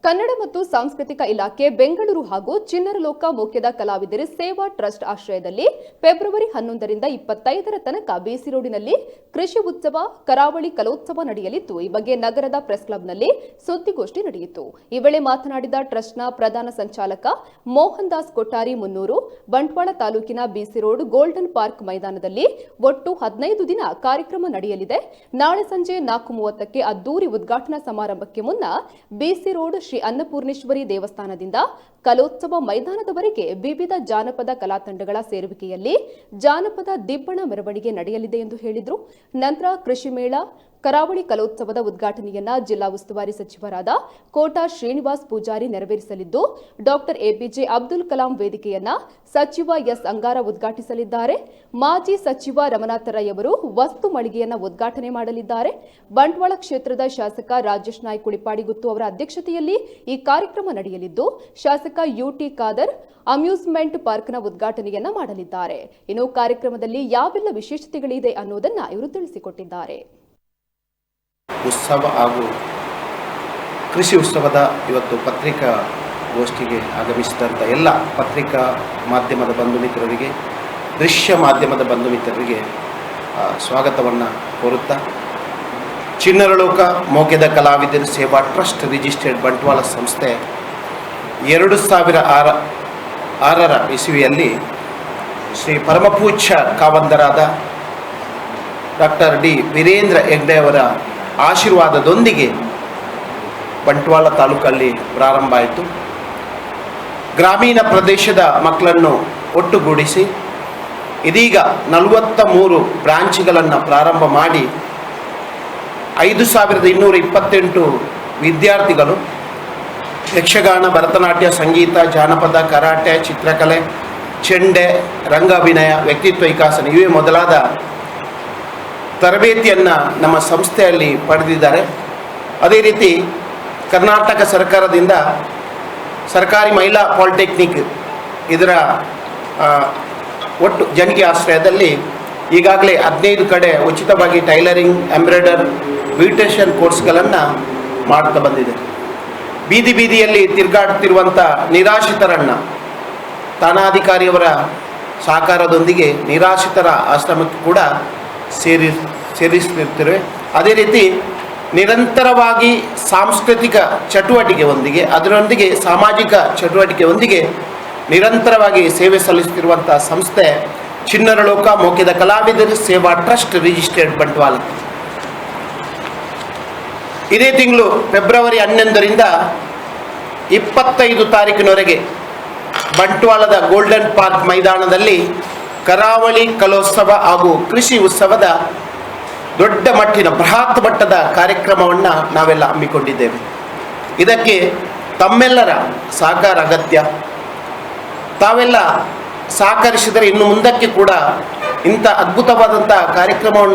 ಕನ್ನಡ ಮತ್ತು ಸಾಂಸ್ಕೃತಿಕ ಇಲಾಖೆ ಬೆಂಗಳೂರು ಹಾಗೂ ಚಿಣ್ಣರಲೋಕ ಮೋಕ್ಯದ ಕಲಾವಿದರ ಸೇವಾ ಟ್ರಸ್ಟ್ ಆಶ್ರಯದಲ್ಲಿ ಫೆಬ್ರವರಿ 11ರಿಂದ 25ರ ತನಕ ಬಿಸಿ ರೋಡಿನಲ್ಲಿ ಕೃಷಿ ಉತ್ಸವ ಕರಾವಳಿ ಕಲೋತ್ಸವ ನಡೆಯಲಿದ್ದು, ಈ ಬಗ್ಗೆ ನಗರದ ಪ್ರೆಸ್ ಕ್ಲಬ್ನಲ್ಲಿ ಸುದ್ದಿಗೋಷ್ಠಿ ನಡೆಯಿತು. ಈ ವೇಳೆ ಮಾತನಾಡಿದ ಟ್ರಸ್ಟ್ನ ಪ್ರಧಾನ ಸಂಚಾಲಕ ಮೋಹನ್ ದಾಸ್ ಕೊಟ್ಟಾರಿ ಮುನ್ನೂರು, ಬಂಟ್ವಾಳ ತಾಲೂಕಿನ ಬಿಸಿ ರೋಡ್ ಗೋಲ್ಡನ್ ಪಾರ್ಕ್ ಮೈದಾನದಲ್ಲಿ ಒಟ್ಟು 15 ದಿನ ಕಾರ್ಯಕ್ರಮ ನಡೆಯಲಿದೆ. ನಾಳೆ ಸಂಜೆ 4:30ಕ್ಕೆ ಅದ್ದೂರಿ ಉದ್ಘಾಟನಾ ಸಮಾರಂಭಕ್ಕೆ ಮುನ್ನ ಬಿಸಿ ರೋಡ್ ಶ್ರೀ ಅನ್ನಪೂರ್ಣೇಶ್ವರಿ ದೇವಸ್ಥಾನದಿಂದ ಕಲೋತ್ಸವ ಮೈದಾನದವರೆಗೆ ವಿವಿಧ ಜಾನಪದ ಕಲಾ ತಂಡಗಳ ಸೇರುವಿಕೆಯಲ್ಲಿ ಜಾನಪದ ದಿಬ್ಬಣ ಮೆರವಣಿಗೆ ನಡೆಯಲಿದೆ ಎಂದು ಹೇಳಿದರು. ನಂತರ ಕೃಷಿ ಮೇಳ ಕರಾವಳಿ ಕಲೋತ್ಸವದ ಉದ್ಘಾಟನೆಯನ್ನ ಜಿಲ್ಲಾ ಉಸ್ತುವಾರಿ ಸಚಿವರಾದ ಕೋಟಾ ಶ್ರೀನಿವಾಸ್ ಪೂಜಾರಿ ನೆರವೇರಿಸಲಿದ್ದು, ಡಾಕ್ಟರ್ ಎಪಿಜೆ ಅಬ್ದುಲ್ ಕಲಾಂ ವೇದಿಕೆಯನ್ನ ಸಚಿವ ಎಸ್ ಅಂಗಾರ ಉದ್ಘಾಟಿಸಲಿದ್ದಾರೆ. ಮಾಜಿ ಸಚಿವ ರಮನಾಥ ರೈ ಅವರು ವಸ್ತು ಮಳಿಗೆಯನ್ನ ಉದ್ಘಾಟನೆ ಮಾಡಲಿದ್ದಾರೆ. ಬಂಟ್ವಾಳ ಕ್ಷೇತ್ರದ ಶಾಸಕ ರಾಜೇಶ್ ನಾಯ್ಕ ಕುಳಿಪಾಡಿಗುತ್ತು ಅವರ ಅಧ್ಯಕ್ಷತೆಯಲ್ಲಿ ಈ ಕಾರ್ಯಕ್ರಮ ನಡೆಯಲಿದ್ದು, ಶಾಸಕ ಯುಟಿ ಖಾದರ್ ಅಮ್ಯೂಸ್ಮೆಂಟ್ ಪಾರ್ಕ್ನ ಉದ್ಘಾಟನೆಯನ್ನ ಮಾಡಲಿದ್ದಾರೆ. ಇನ್ನು ಕಾರ್ಯಕ್ರಮದಲ್ಲಿ ಯಾವೆಲ್ಲ ವಿಶೇಷತೆಗಳಿದೆ ಅನ್ನೋದನ್ನ ಇವರು ತಿಳಿಸಿಕೊಟ್ಟಿದ್ದಾರೆ. ಉತ್ಸವ ಹಾಗೂ ಕೃಷಿ ಉತ್ಸವದ ಇವತ್ತು ಪತ್ರಿಕಾಗೋಷ್ಠಿಗೆ ಆಗಮಿಸಿದಂಥ ಎಲ್ಲ ಪತ್ರಿಕಾ ಮಾಧ್ಯಮದ ಬಂಧು ಮಿತ್ರರಿಗೆ, ದೃಶ್ಯ ಮಾಧ್ಯಮದ ಬಂಧು ಮಿತ್ರರಿಗೆ ಸ್ವಾಗತವನ್ನು ಕೋರುತ್ತಾ, ಚಿಣ್ಣರಲೋಕ ಮೋಕ್ಯದ ಕಲಾವಿದರ ಸೇವಾ ಟ್ರಸ್ಟ್ ರಿಜಿಸ್ಟರ್ಡ್ ಬಂಟ್ವಾಳ ಸಂಸ್ಥೆ 2006ರ ಇಸವಿಯಲ್ಲಿ ಶ್ರೀ ಪರಮಪೂಜ್ಯ ಕಾವಂದರಾದ ಡಾಕ್ಟರ್ ಡಿ ವೀರೇಂದ್ರ ಹೆಗ್ಡೆ ಅವರ ಆಶೀರ್ವಾದದೊಂದಿಗೆ ಬಂಟ್ವಾಳ ತಾಲೂಕಲ್ಲಿ ಪ್ರಾರಂಭ ಆಯಿತು. ಗ್ರಾಮೀಣ ಪ್ರದೇಶದ ಮಕ್ಕಳನ್ನು ಒಟ್ಟುಗೂಡಿಸಿ ಇದೀಗ 43 ಬ್ರಾಂಚ್ಗಳನ್ನು ಪ್ರಾರಂಭ ಮಾಡಿ 5228 ವಿದ್ಯಾರ್ಥಿಗಳು ಯಕ್ಷಗಾನ, ಭರತನಾಟ್ಯ, ಸಂಗೀತ, ಜಾನಪದ, ಕರಾಟೆ, ಚಿತ್ರಕಲೆ, ಚೆಂಡೆ, ರಂಗಾಭಿನಯ, ವ್ಯಕ್ತಿತ್ವ ವಿಕಾಸನ ಇವೇ ಮೊದಲಾದ ತರಬೇತಿಯನ್ನು ನಮ್ಮ ಸಂಸ್ಥೆಯಲ್ಲಿ ಪಡೆದಿದ್ದಾರೆ. ಅದೇ ರೀತಿ ಕರ್ನಾಟಕ ಸರ್ಕಾರದಿಂದ ಸರ್ಕಾರಿ ಮಹಿಳಾ ಪಾಲಿಟೆಕ್ನಿಕ್ ಇದರ ಒಟ್ಟು ಜಂಟಿ ಆಶ್ರಯದಲ್ಲಿ ಈಗಾಗಲೇ 15 ಕಡೆ ಉಚಿತವಾಗಿ ಟೈಲರಿಂಗ್, ಎಂಬ್ರಾಯ್ಡರ್, ಬ್ಯೂಟಿಷಿಯನ್ ಕೋರ್ಸ್ಗಳನ್ನು ಮಾಡ್ತಾ ಬಂದಿದೆ. ಬೀದಿ ಬೀದಿಯಲ್ಲಿ ತಿರುಗಾಡ್ತಿರುವಂಥ ನಿರಾಶ್ರಿತರನ್ನು ತಾನಾಧಿಕಾರಿಯವರ ಸಹಕಾರದೊಂದಿಗೆ ನಿರಾಶ್ರಿತರ ಆಶ್ರಮಕ್ಕೆ ಕೂಡ ಸೇರಿಸ್ತಿರ್ತೇವೆ. ಅದೇ ರೀತಿ ನಿರಂತರವಾಗಿ ಸಾಂಸ್ಕೃತಿಕ ಚಟುವಟಿಕೆಯೊಂದಿಗೆ ಅದರೊಂದಿಗೆ ಸಾಮಾಜಿಕ ಚಟುವಟಿಕೆಯೊಂದಿಗೆ ನಿರಂತರವಾಗಿ ಸೇವೆ ಸಲ್ಲಿಸುತ್ತಿರುವಂಥ ಸಂಸ್ಥೆ ಚಿಣ್ಣರಲೋಕ ಮೋಕ್ಯದ ಕಲಾವಿದರ ಸೇವಾ ಟ್ರಸ್ಟ್ ರಿಜಿಸ್ಟರ್ಡ್ ಬಂಟ್ವಾಳ. ಇದೇ ತಿಂಗಳು ಫೆಬ್ರವರಿ 11ರಿಂದ 25 ತಾರೀಕಿನವರೆಗೆ ಬಂಟ್ವಾಳದ ಗೋಲ್ಡನ್ ಪಾರ್ಕ್ ಮೈದಾನದಲ್ಲಿ ಕರಾವಳಿ ಕಲೋತ್ಸವ ಹಾಗೂ ಕೃಷಿ ಉತ್ಸವದ ದೊಡ್ಡ ಮಟ್ಟಿನ ಬೃಹತ್ ಮಟ್ಟದ ಕಾರ್ಯಕ್ರಮವನ್ನು ನಾವೆಲ್ಲ ಹಮ್ಮಿಕೊಂಡಿದ್ದೇವೆ. ಇದಕ್ಕೆ ತಮ್ಮೆಲ್ಲರ ಸಹಕಾರ ಅಗತ್ಯ. ತಾವೆಲ್ಲ ಸಹಕರಿಸಿದರೆ ಇನ್ನು ಮುಂದಕ್ಕೆ ಕೂಡ ಇಂಥ ಅದ್ಭುತವಾದಂಥ ಕಾರ್ಯಕ್ರಮವನ್ನು